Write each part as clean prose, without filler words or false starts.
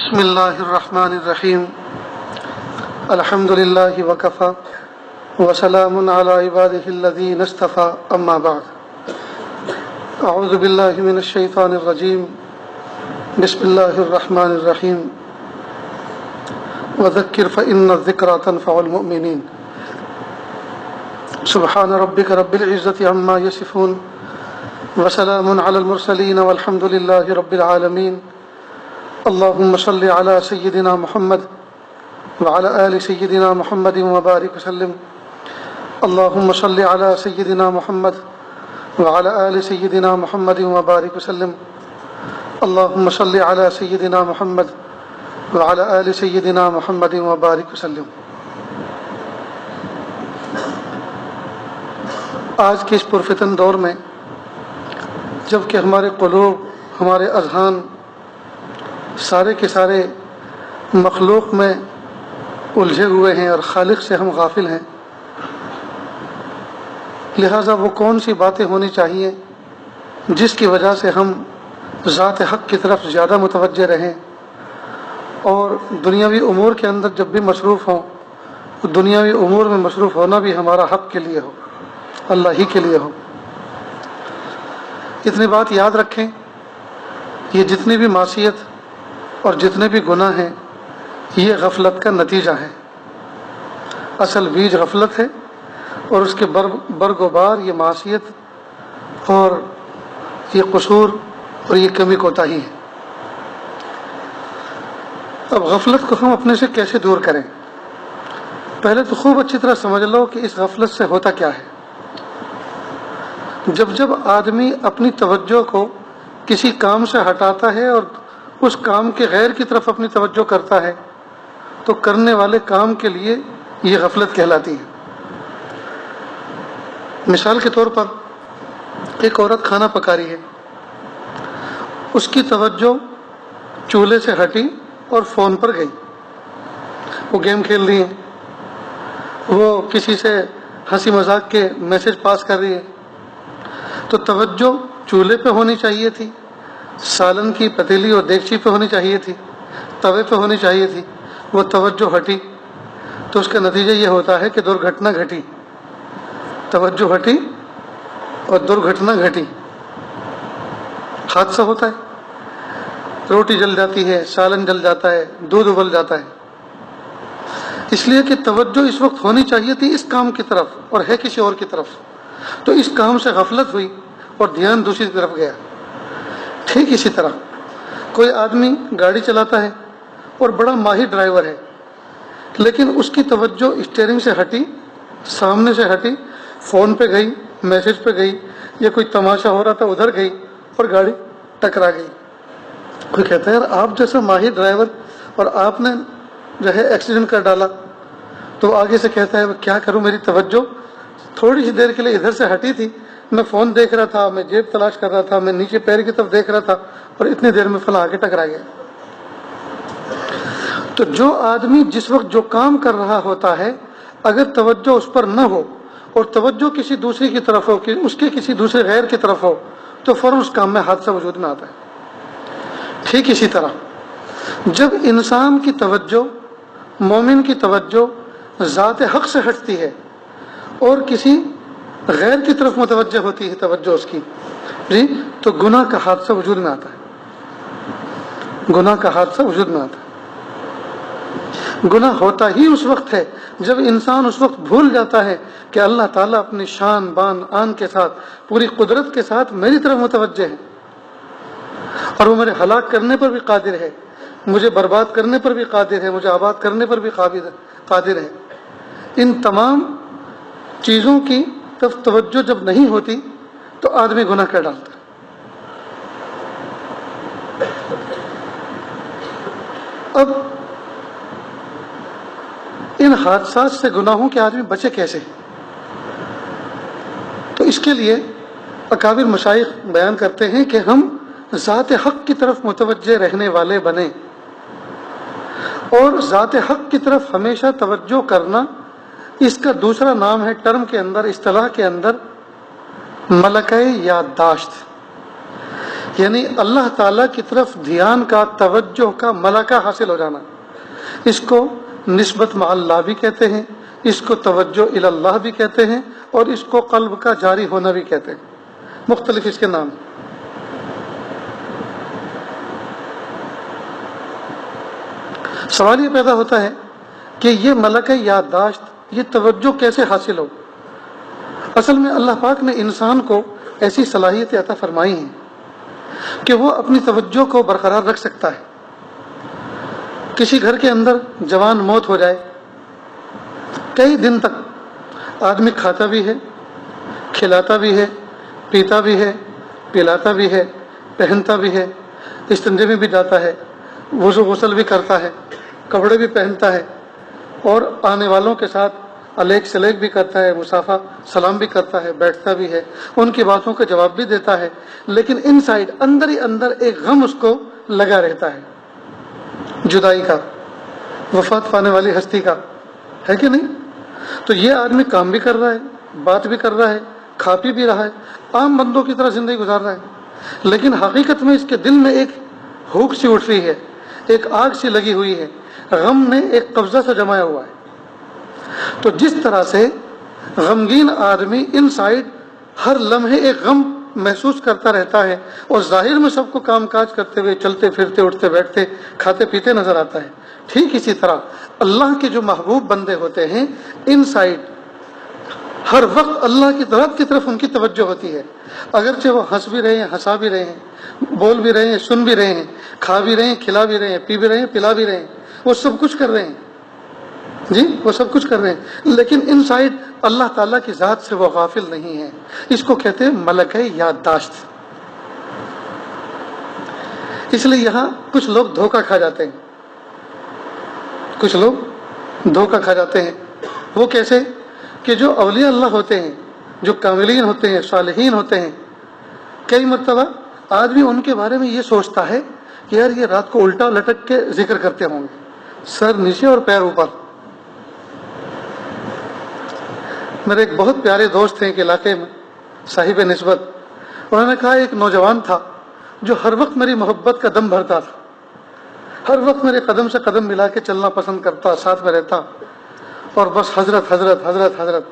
بسم اللہ الرحمن الرحیم الحمد للہ وکفی وسلام علی عبادہ الذین اصطفی اما بعد اعوذ باللہ من الشیطان الرجیم بسم اللہ الرحمن الرحیم وذکر فإن الذکرى تنفع المؤمنین سبحان ربک رب العزة عما یصفون وسلام علی المرسلین والحمد للہ رب العالمین اللهم صل على سيدنا محمد وعلى آل سيدنا محمد وبارك وسلم اللهم صل على سيدنا محمد وعلى آل سيدنا محمد وبارك وسلم اللهم صل على سيدنا محمد وعلى آل سيدنا محمد وبارك وسلم۔ آج کے اس پرفتن دور میں جب کہ ہمارے قلوب، ہمارے اذہان سارے کے سارے مخلوق میں الجھے ہوئے ہیں اور خالق سے ہم غافل ہیں، لہٰذا وہ کون سی باتیں ہونی چاہیے جس کی وجہ سے ہم ذات حق کی طرف زیادہ متوجہ رہیں اور دنیاوی امور کے اندر جب بھی مصروف ہوں تو دنیاوی امور میں مصروف ہونا بھی ہمارا حق کے لیے ہو، اللہ ہی کے لیے ہو۔ اتنی بات یاد رکھیں، یہ جتنی بھی معصیت اور جتنے بھی گناہ ہیں یہ غفلت کا نتیجہ ہے، اصل بیج غفلت ہے اور اس کے برگ و بار یہ معصیت اور یہ قصور اور یہ کمی کوتاہی ہے۔ اب غفلت کو ہم اپنے سے کیسے دور کریں؟ پہلے تو خوب اچھی طرح سمجھ لو کہ اس غفلت سے ہوتا کیا ہے۔ جب آدمی اپنی توجہ کو کسی کام سے ہٹاتا ہے اور اس کام کے غیر کی طرف اپنی توجہ کرتا ہے تو کرنے والے کام کے لیے یہ غفلت کہلاتی ہے۔ مثال کے طور پر ایک عورت کھانا پکا رہی ہے، اس کی توجہ چولہے سے ہٹی اور فون پر گئی، وہ گیم کھیل رہی ہے، وہ کسی سے ہنسی مذاق کے میسج پاس کر رہی ہے، تو توجہ چولہے پہ ہونی چاہیے تھی، سالن کی پتیلی اور دیگچی پہ ہونی چاہیے تھی، توے پہ ہونی چاہیے تھی، وہ توجہ ہٹی تو اس کا نتیجہ یہ ہوتا ہے کہ درگھٹنا گھٹی، توجہ ہٹی اور درگھٹنا گھٹی، حادثہ ہوتا ہے، روٹی جل جاتی ہے، سالن جل جاتا ہے، دودھ ابل جاتا ہے، اس لیے کہ توجہ اس وقت ہونی چاہیے تھی اس کام کی طرف اور ہے کسی اور کی طرف، تو اس کام سے غفلت ہوئی اور دھیان دوسری طرف گیا۔ ٹھیک اسی طرح کوئی آدمی گاڑی چلاتا ہے اور بڑا ماہر ڈرائیور ہے، لیکن اس کی توجہ اسٹیئرنگ سے ہٹی، سامنے سے ہٹی، فون پہ گئی، میسج پہ گئی، یا کوئی تماشا ہو رہا تھا ادھر گئی اور گاڑی ٹکرا گئی۔ کوئی کہتا ہے یار آپ جیسا ماہر ڈرائیور اور آپ نے جو ہے ایکسیڈنٹ کر ڈالا، تو آگے سے کہتا ہے کیا کروں، میری توجہ تھوڑی سی دیر کے لیے ادھر سے ہٹی تھی، میں فون دیکھ رہا تھا، میں جیب تلاش کر رہا تھا، میں نیچے پیر کی طرف دیکھ رہا تھا اور اتنی دیر میں فلاں آگے ٹکرا گیا۔ تو جو آدمی جس وقت جو کام کر رہا ہوتا ہے اگر توجہ اس پر نہ ہو اور توجہ کسی دوسری کی طرف ہو، کہ اس کے کسی دوسرے غیر کی طرف ہو، تو فوراً اس کام میں حادثہ وجود میں آتا ہے۔ ٹھیک اسی طرح جب انسان کی توجہ، مومن کی توجہ ذات حق سے ہٹتی ہے اور کسی غیر کی طرف متوجہ ہوتی ہے توجہ اس کی، جی، تو گناہ کا حادثہ وجود میں آتا ہے، گناہ کا حادثہ وجود میں آتا ہے۔ گناہ ہوتا ہی اس وقت ہے جب انسان اس وقت بھول جاتا ہے کہ اللہ تعالیٰ اپنی شان بان آن کے ساتھ، پوری قدرت کے ساتھ میری طرف متوجہ ہے اور وہ میرے ہلاک کرنے پر بھی قادر ہے، مجھے برباد کرنے پر بھی قادر ہے، مجھے آباد کرنے پر بھی قادر ہے۔ ان تمام چیزوں کی طرف توجہ جب نہیں ہوتی تو آدمی گناہ کر ڈالتا ہے۔ اب ان حادثات سے، گناہوں کے آدمی بچے کیسے؟ تو اس کے لیے اکابر مشائخ بیان کرتے ہیں کہ ہم ذات حق کی طرف متوجہ رہنے والے بنیں، اور ذات حق کی طرف ہمیشہ توجہ کرنا، اس کا دوسرا نام ہے ٹرم کے اندر، اصطلاح کے اندر، ملکہ یادداشت۔ یعنی اللہ تعالیٰ کی طرف دھیان کا، توجہ کا ملکہ حاصل ہو جانا. اس کو نسبت مع اللہ بھی کہتے ہیں، اس کو توجہ الی اللہ بھی کہتے ہیں، اور اس کو قلب کا جاری ہونا بھی کہتے ہیں. مختلف اس کے نام. سوال یہ پیدا ہوتا ہے کہ یہ ملکہ یادداشت، یہ توجہ کیسے حاصل ہو؟ اصل میں اللہ پاک نے انسان کو ایسی صلاحیت عطا فرمائی ہیں کہ وہ اپنی توجہ کو برقرار رکھ سکتا ہے. کسی گھر کے اندر جوان موت ہو جائے، کئی دن تک آدمی کھاتا بھی ہے، کھلاتا بھی ہے، پیتا بھی ہے، پلاتا بھی ہے، پہنتا بھی ہے، استنجے میں بھی جاتا ہے، وضو غسل بھی کرتا ہے، کپڑے بھی پہنتا ہے، اور آنے والوں کے ساتھ الیک سلیک بھی کرتا ہے، مصافحہ سلام بھی کرتا ہے، بیٹھتا بھی ہے، ان کی باتوں کا جواب بھی دیتا ہے. لیکن ان سائڈ اندر ہی اندر ایک غم اس کو لگا رہتا ہے، جدائی کا، وفات پانے والی ہستی کا، ہے کہ نہیں؟ تو یہ آدمی کام بھی کر رہا ہے، بات بھی کر رہا ہے، کھا پی بھی رہا ہے، عام بندوں کی طرح زندگی گزار رہا ہے، لیکن حقیقت میں اس کے دل میں ایک بھوک سی اٹھ رہی ہے، ایک آگ سی لگی ہوئی ہے، غم نے ایک قبضہ سے جمایا ہوا ہے. تو جس طرح سے غمگین آدمی ان سائڈ ہر لمحے ایک غم محسوس کرتا رہتا ہے، اور ظاہر میں سب کو کام کاج کرتے ہوئے، چلتے پھرتے، اٹھتے بیٹھتے، کھاتے پیتے نظر آتا ہے، ٹھیک اسی طرح اللہ کے جو محبوب بندے ہوتے ہیں، ان سائڈ ہر وقت اللہ کی طرف ان کی توجہ ہوتی ہے. اگرچہ وہ ہنس بھی رہے ہیں، ہنسا بھی رہے ہیں، بول بھی رہے ہیں، سن بھی رہے ہیں، کھا بھی رہے ہیں، کھلا بھی رہے ہیں، پی بھی رہے ہیں، پلا بھی رہے ہیں، وہ سب کچھ کر رہے ہیں، جی وہ سب کچھ کر رہے ہیں، لیکن ان سائڈ اللہ تعالیٰ کی ذات سے وہ غافل نہیں ہے. اس کو کہتے ہیں ملکہ یادداشت. اس لیے یہاں کچھ لوگ دھوکہ کھا جاتے ہیں، کچھ لوگ دھوکہ کھا جاتے ہیں. وہ کیسے؟ کہ جو اولیاء اللہ ہوتے ہیں، جو کاملین ہوتے ہیں، صالحین ہوتے ہیں، کئی مرتبہ آدمی ان کے بارے میں یہ سوچتا ہے کہ یار یہ رات کو الٹا لٹک کے ذکر کرتے ہوں گے، سر نیچے اور پیر اوپر. میرے ایک بہت پیارے دوست ہیں ایک علاقے میں، صاحب نسبت، انہوں نے کہا ایک نوجوان تھا جو ہر وقت میری محبت کا دم بھرتا تھا، ہر وقت میرے قدم سے قدم ملا کے چلنا پسند کرتا، ساتھ میں رہتا، اور بس حضرت حضرت حضرت حضرت،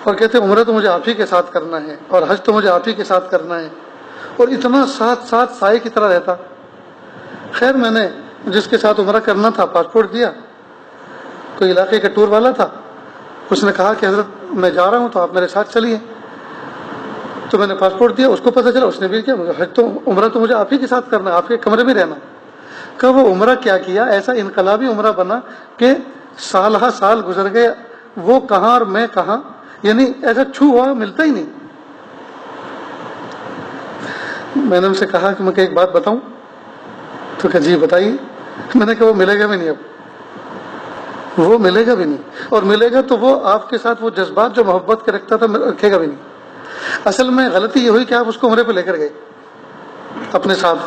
اور کہتے عمرہ تو مجھے آپ ہی کے ساتھ کرنا ہے، اور حج تو مجھے آپ ہی کے ساتھ کرنا ہے، اور اتنا ساتھ ساتھ سائے کی طرح رہتا. خیر میں نے جس کے ساتھ عمرہ کرنا تھا پاسپورٹ دیا، کوئی علاقے کا ٹور والا تھا، اس نے کہا کہ حضرت میں جا رہا ہوں تو آپ میرے ساتھ چلیے. تو میں نے پاسپورٹ دیا، اس کو پتہ چلا، اس نے بھی کیا، حج تو عمرہ تو مجھے آپ ہی کے ساتھ کرنا ہے، آپ کے کمرے میں رہنا. کہ وہ عمرہ کیا کیا، ایسا انقلابی عمرہ بنا کہ سال ہا سال گزر گئے، وہ کہاں اور میں کہاں، یعنی ایسا چھو ہوا ملتا ہی نہیں. میں نے ان سے کہا کہ میں ایک بات بتاؤں، تو کہ جی بتائیے. میں نے کہا وہ ملے گا بھی نہیں، اب وہ ملے گا بھی نہیں، اور ملے گا تو وہ آپ کے ساتھ وہ جذبات جو محبت کے رکھتا تھا رکھے گا بھی نہیں. اصل میں غلطی یہ ہوئی کہ آپ اس کو عمرے پہ لے کر گئے اپنے ساتھ،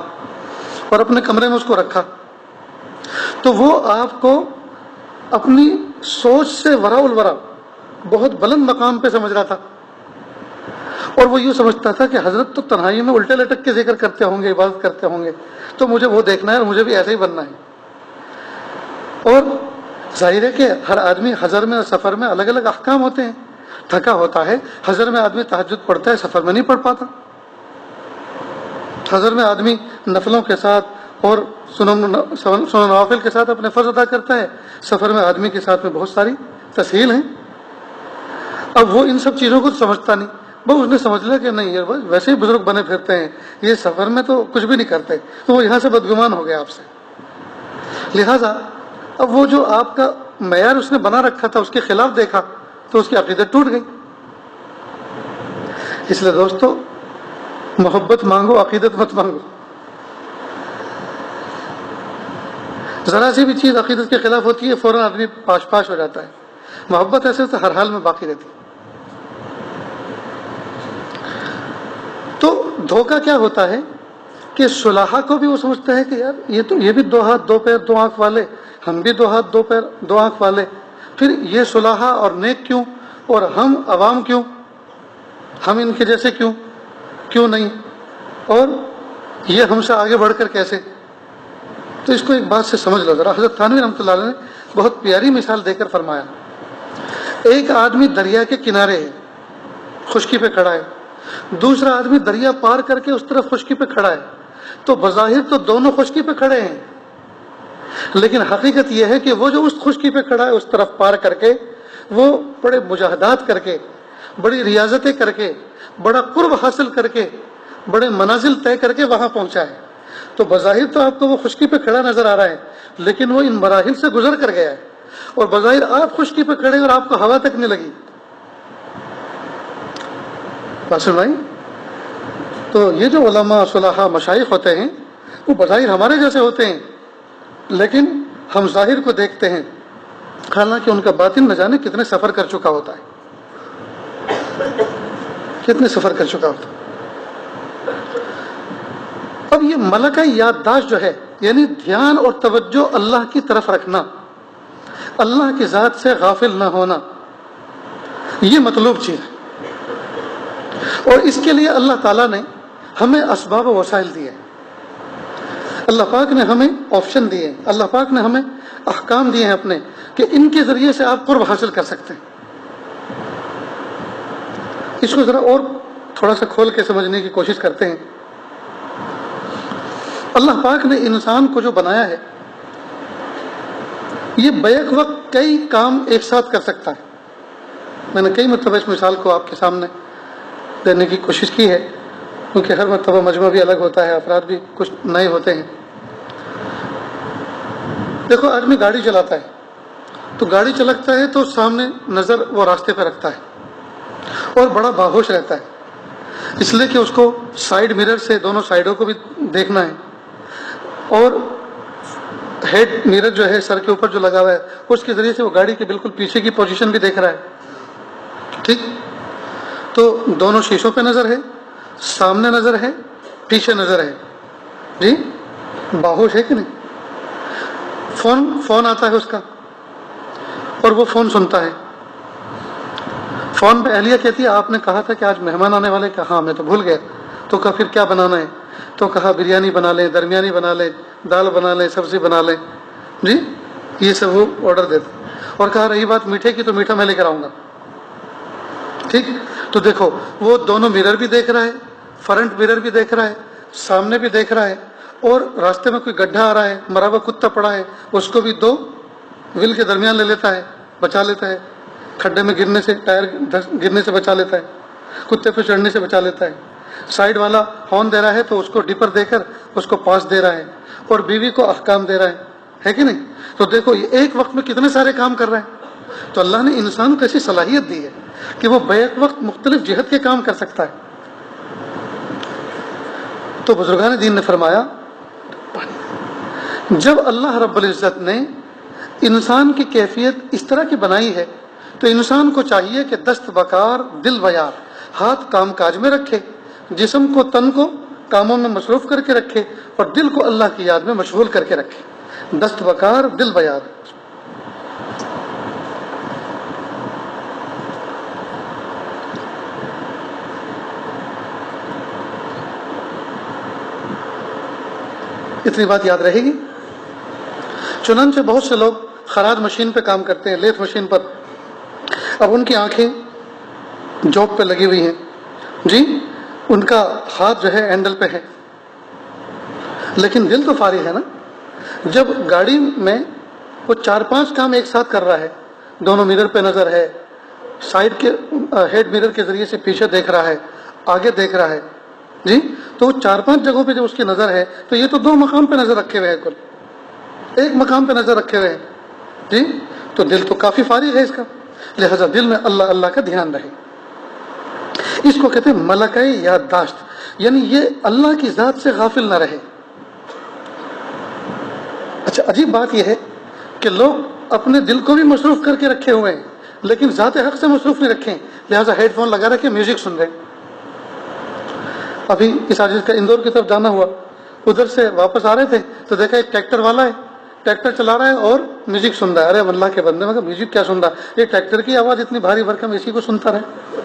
اور اپنے کمرے میں اس کو رکھا، تو وہ آپ کو اپنی سوچ سے ورا الورا بہت بلند مقام پہ سمجھ رہا تھا، اور وہ یوں سمجھتا تھا کہ حضرت تو تنہائی میں الٹے لٹک کے ذکر کرتے ہوں گے، عبادت کرتے ہوں گے، تو مجھے وہ دیکھنا ہے اور مجھے بھی ایسے ہی بننا ہے. اور ظاہر ہے کہ ہر آدمی حضر میں اور سفر میں الگ الگ احکام ہوتے ہیں، تھکا ہوتا ہے. حضر میں آدمی تہجد پڑھتا ہے، سفر میں نہیں پڑھ پاتا. حضر میں آدمی نفلوں کے ساتھ اور سنن نوافل کے ساتھ اپنے فرض ادا کرتا ہے، سفر میں آدمی کے ساتھ میں بہت ساری تسہیل ہیں. اب وہ ان سب چیزوں کو سمجھتا نہیں، بس اس نے سمجھ لیا کہ نہیں یہ ویسے ہی بزرگ بنے پھرتے ہیں، یہ سفر میں تو کچھ بھی نہیں کرتے، تو وہ یہاں سے بدگمان ہو گیا آپ سے. لہذا اب وہ جو آپ کا معیار اس نے بنا رکھا تھا اس کے خلاف دیکھا تو اس کی عقیدت ٹوٹ گئی. اس لیے دوستو محبت مانگو، عقیدت مت مانگو. ذرا سی بھی چیز عقیدت کے خلاف ہوتی ہے فوراً آدمی پاش پاش ہو جاتا ہے. محبت ایسے تو ہر حال میں باقی رہتی. تو دھوکہ کیا ہوتا ہے کہ صلحاء کو بھی وہ سمجھتا ہے کہ یار یہ بھی دو ہاتھ دو پیر دو آنکھ والے، ہم بھی دو ہاتھ دو پیر دو آنکھ والے، پھر یہ صلحاء اور نیک کیوں اور ہم عوام کیوں، ہم ان کے جیسے کیوں نہیں. اور یہ ہم سے آگے بڑھ کر کیسے؟ تو اس کو ایک بات سے سمجھ لو ذرا. حضرت تھانوی رحمۃ اللہ علیہ نے بہت پیاری مثال دے کر فرمایا. ایک آدمی دریا کے کنارے ہے، خشکی پہ کھڑا ہے، دوسرا آدمی دریا پار کر کے اس طرف خشکی پہ کھڑا ہے. تو بظاہر تو دونوں خشکی پہ کھڑے ہیں، لیکن حقیقت یہ ہے کہ وہ جو اس خشکی پہ کھڑا ہے اس طرف پار کر کے، وہ بڑے مجاہدات کر کے، بڑی ریاضتیں کر کے، بڑا قرب حاصل کر کے، بڑے منازل طے کر کے وہاں پہنچا ہے. تو بظاہر تو آپ کو وہ خشکی پہ کھڑا نظر آ رہا ہے، لیکن وہ ان مراحل سے گزر کر گیا ہے. اور بظاہر آپ خشکی پہ کھڑے اور آپ کو ہوا تک نہیں لگی. بات بھائی، تو یہ جو علماء صلحاء مشائخ ہوتے ہیں وہ بظاہر ہمارے جیسے ہوتے ہیں، لیکن ہم ظاہر کو دیکھتے ہیں، حالانکہ ان کا باطن نہ جانے کتنے سفر کر چکا ہوتا ہے، کتنے سفر کر چکا ہوتا ہے. اب یہ ملکہ یادداشت جو ہے، یعنی دھیان اور توجہ اللہ کی طرف رکھنا، اللہ کی ذات سے غافل نہ ہونا، یہ مطلوب چیز ہے. اور اس کے لیے اللہ تعالیٰ نے ہمیں اسباب و وسائل دیے. اللہ پاک نے ہمیں آپشن دیے، اللہ پاک نے ہمیں احکام دیے ہیں اپنے، کہ ان کے ذریعے سے آپ قرب حاصل کر سکتے ہیں. اس کو ذرا اور تھوڑا سا کھول کے سمجھنے کی کوشش کرتے ہیں. اللہ پاک نے انسان کو جو بنایا ہے، یہ بیک وقت کئی کام ایک ساتھ کر سکتا ہے. میں نے کئی مرتبہ اس مثال کو آپ کے سامنے دینے کی کوشش کی ہے، کیونکہ ہر مرتبہ مجمع بھی الگ ہوتا ہے، افراد بھی کچھ نئے ہوتے ہیں. دیکھو، آدمی گاڑی چلاتا ہے تو گاڑی چلاتا ہے تو سامنے نظر وہ راستے پہ رکھتا ہے اور بڑا باہوش رہتا ہے، اس لیے کہ اس کو سائیڈ مرر سے دونوں سائیڈوں کو بھی دیکھنا ہے، اور ہیڈ مرر جو ہے سر کے اوپر جو لگا ہوا ہے اس کے ذریعے سے وہ گاڑی کے بالکل پیچھے کی پوزیشن بھی دیکھ رہا ہے. ٹھیک، تو دونوں شیشوں پہ نظر ہے، سامنے نظر ہے، پیچھے نظر ہے. جی باہوش ہے کہ نہیں؟ فون آتا ہے اس کا اور وہ فون سنتا ہے. فون پہ اہلیہ کہتی ہے آپ نے کہا تھا کہ آج مہمان آنے والے، کہا ہاں میں تو بھول گیا. تو کہا پھر کیا بنانا ہے؟ تو کہا بریانی بنا لیں، درمیانی بنا لیں، دال بنا لیں، سبزی بنا لیں. جی یہ سب وہ آرڈر دیتے. اور کہا رہی بات میٹھے کی تو میٹھا میں لے کر آؤں گا. ٹھیک، تو دیکھو وہ دونوں مرر بھی دیکھ رہا ہے، فرنٹ مرر بھی دیکھ رہا ہے، سامنے بھی دیکھ رہا ہے، اور راستے میں کوئی گڈھا آ رہا ہے، مرا ہوا کتا پڑا ہے، اس کو بھی دو ویل کے درمیان لے لیتا ہے، بچا لیتا ہے، کھڈے میں گرنے سے، ٹائر گرنے سے بچا لیتا ہے، کتے پہ چڑھنے سے بچا لیتا ہے. سائیڈ والا ہارن دے رہا ہے تو اس کو ڈپر دے کر اس کو پاس دے رہا ہے، اور بیوی کو احکام دے رہا ہے کہ نہیں؟ تو دیکھو یہ ایک وقت میں کتنے سارے کام کر رہا ہے. تو اللہ نے انسان کو ایسی صلاحیت دی ہے کہ وہ بیک وقت مختلف جہت کے کام کر سکتا ہے. تو بزرگان دین نے فرمایا، جب اللہ رب العزت نے انسان کی کیفیت اس طرح کی بنائی ہے تو انسان کو چاہیے کہ دست بکار دل بیار، ہاتھ کام کاج میں رکھے، جسم کو تن کو کاموں میں مصروف کر کے رکھے، اور دل کو اللہ کی یاد میں مشغول کر کے رکھے. دست بکار دل بیار. اتنی بات یاد رہے گی. چنانچہ بہت سے لوگ خراج مشین پہ کام کرتے ہیں، لیتھ مشین پر. اب ان کی آنکھیں جاب پہ لگی ہوئی ہیں، جی ان کا ہاتھ جو ہے ہینڈل پہ ہے، لیکن دل تو فارغ ہے نا. جب گاڑی میں وہ 4-5 کام ایک ساتھ کر رہا ہے، دونوں مرر پہ نظر ہے، سائیڈ کے ہیڈ مرر کے ذریعے سے پیچھے دیکھ رہا ہے، آگے دیکھ رہا ہے، جی تو 4-5 جگہوں پہ جب اس کی نظر ہے تو یہ تو 2 مقام پہ نظر رکھے ہوئے ہیں، کل 1 مقام پہ نظر رکھے ہوئے ہیں. جی تو دل تو کافی فارغ ہے اس کا، لہذا دل میں اللہ اللہ کا دھیان رہے. اس کو کہتے ہیں ملکہ یادداشت، یعنی یہ اللہ کی ذات سے غافل نہ رہے. اچھا عجیب بات یہ ہے کہ لوگ اپنے دل کو بھی مصروف کر کے رکھے ہوئے ہیں لیکن ذات حق سے مصروف نہیں رکھے، لہٰذا ہیڈ فون لگا رکھے، میوزک سن رہے. ابھی اس عاجز کا اندور کی طرف جانا ہوا، ادھر سے واپس آ رہے تھے تو دیکھا ایک ٹریکٹر والا ہے، ٹریکٹر چلا رہا ہے اور میوزک سن رہا ہے. ارے اللہ کے بندے، مگر میوزک کیا سن رہا ہے؟ یہ ٹریکٹر کی آواز اتنی بھاری بھرکم، اسی کو سنتا رہے.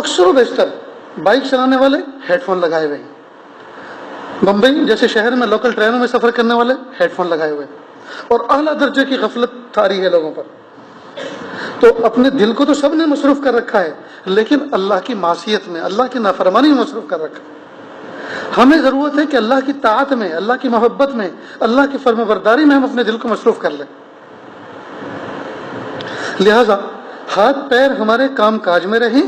اکثر و بیشتر بائک چلانے والے ہیڈ فون لگائے ہوئے ہیں، بمبئی جیسے شہر میں لوکل ٹرینوں میں سفر کرنے والے ہیڈ فون لگائے ہوئے ہیں، اور اعلیٰ درجے کی غفلت طاری ہے لوگوں پر. تو اپنے دل کو تو سب نے مصروف کر رکھا ہے، لیکن اللہ کی معصیت میں، اللہ کی نافرمانی میں مصروف کر رکھا ہے. ہمیں ضرورت ہے کہ اللہ کی طاعت میں، اللہ کی محبت میں، اللہ کی فرما برداری میں ہم اپنے دل کو مصروف کر لیں. لہذا ہاتھ پیر ہمارے کام کاج میں رہیں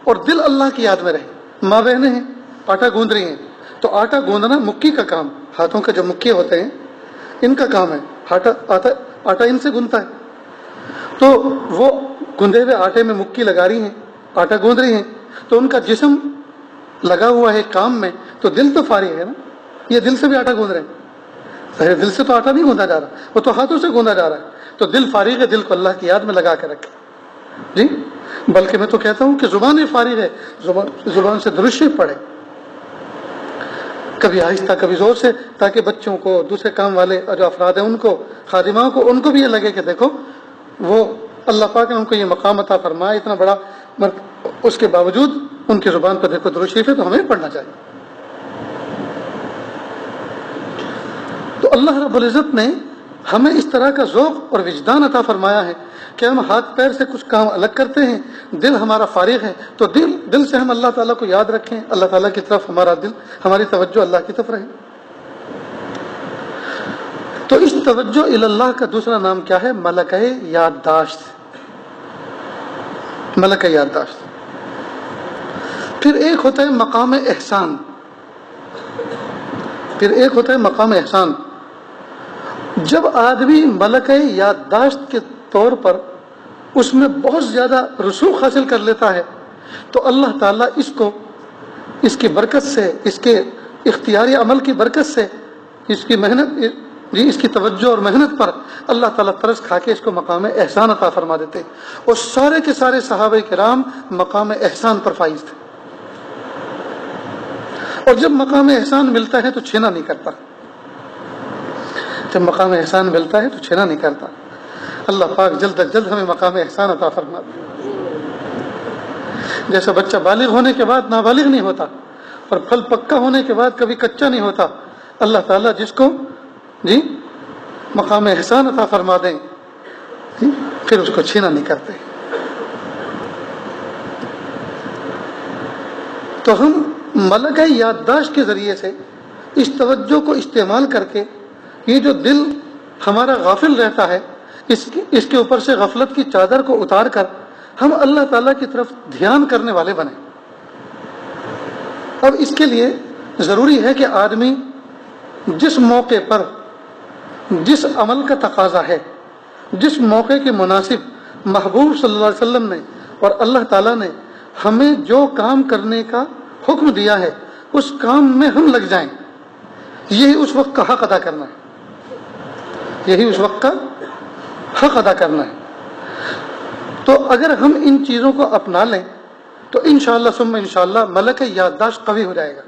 اور دل اللہ کی یاد میں رہے. ماں بہنیں ہیں، آٹا گوندھ رہی ہیں، تو آٹا گوندھنا مکی کا کام، ہاتھوں کے جو مکے ہوتے ہیں ان کا کام ہے. آٹا ان سے گوندھتا ہے، تو وہ گندھے ہوئے آٹے میں مکی لگا رہی ہیں، آٹا گوندھ رہی ہیں، تو ان کا جسم لگا ہوا ہے کام میں، تو دل تو فارغ ہے نا. یہ دل سے بھی آٹا گوندھ رہے ہیں، دل سے تو آٹا نہیں گوندھا جا رہا، وہ تو ہاتھوں سے گوندھا جا رہا ہے. تو دل فارغ ہے، دل کو اللہ کی یاد میں لگا کے رکھے. جی بلکہ میں تو کہتا ہوں کہ زبان بھی فارغ ہے، زبان سے درود شریف پڑھے، کبھی آہستہ کبھی زور سے، تاکہ بچوں کو، دوسرے کام والے جو افراد ہیں ان کو، خادماؤں کو، ان کو بھی یہ لگے کہ دیکھو وہ اللہ پاک نے ان کو یہ مقام عطا فرمایا اتنا بڑا، اس کے باوجود ان کی زبان پر دیکھو درود شریف ہے، تو ہمیں پڑھنا چاہیے. تو اللہ رب العزت نے ہمیں اس طرح کا ذوق اور وجدان عطا فرمایا ہے کہ ہم ہاتھ پیر سے کچھ کام الگ کرتے ہیں، دل ہمارا فارغ ہے، تو دل سے ہم اللہ تعالیٰ کو یاد رکھیں، اللہ تعالیٰ کی طرف ہماری توجہ اللہ کی طرف رہے. تو اس توجہ اللہ کا دوسرا نام کیا ہے؟ ملکہ یادداشت. ملکہ یادداشت. پھر ایک ہوتا ہے مقام احسان. جب آدمی ملکہ یادداشت کے طور پر اس میں بہت زیادہ رسوخ حاصل کر لیتا ہے، تو اللہ تعالیٰ اس کی برکت سے، اس کے اختیاری عمل کی برکت سے، اس کی محنت، اس کی توجہ اور محنت پر اللہ تعالیٰ ترس کھا کے اس کو مقام احسان عطا فرما دیتے. اور سارے کے سارے صحابہ کرام مقام احسان پر فائز تھے. اور جب مقام احسان ملتا ہے تو چھینا نہیں کرتا. جب مقام احسان ملتا ہے تو چھینا نہیں کرتا. اللہ پاک جلد از جلد ہمیں مقام احسان عطا فرما دے. جیسے بچہ بالغ ہونے کے بعد نابالغ نہیں ہوتا، اور پھل پکا ہونے کے بعد کبھی کچا نہیں ہوتا، اللہ تعالیٰ جس کو مقام احسان عطا فرما دیں پھر اس کو چھینا نہیں کرتے. تو ہم ملکہ یادداشت کے ذریعے سے اس توجہ کو استعمال کر کے یہ جو دل ہمارا غافل رہتا ہے، اس کے اوپر سے غفلت کی چادر کو اتار کر ہم اللہ تعالیٰ کی طرف دھیان کرنے والے بنیں. اب اس کے لیے ضروری ہے کہ آدمی جس موقع پر، جس عمل کا تقاضا ہے، جس موقع کے مناسب محبوب صلی اللہ علیہ وسلم نے اور اللہ تعالیٰ نے ہمیں جو کام کرنے کا حکم دیا ہے اس کام میں ہم لگ جائیں. یہی اس وقت کا حق ادا کرنا ہے، یہی اس وقت کا حق ادا کرنا ہے. تو اگر ہم ان چیزوں کو اپنا لیں تو انشاءاللہ ثم انشاءاللہ ملکہ یادداشت قوی ہو جائے گا.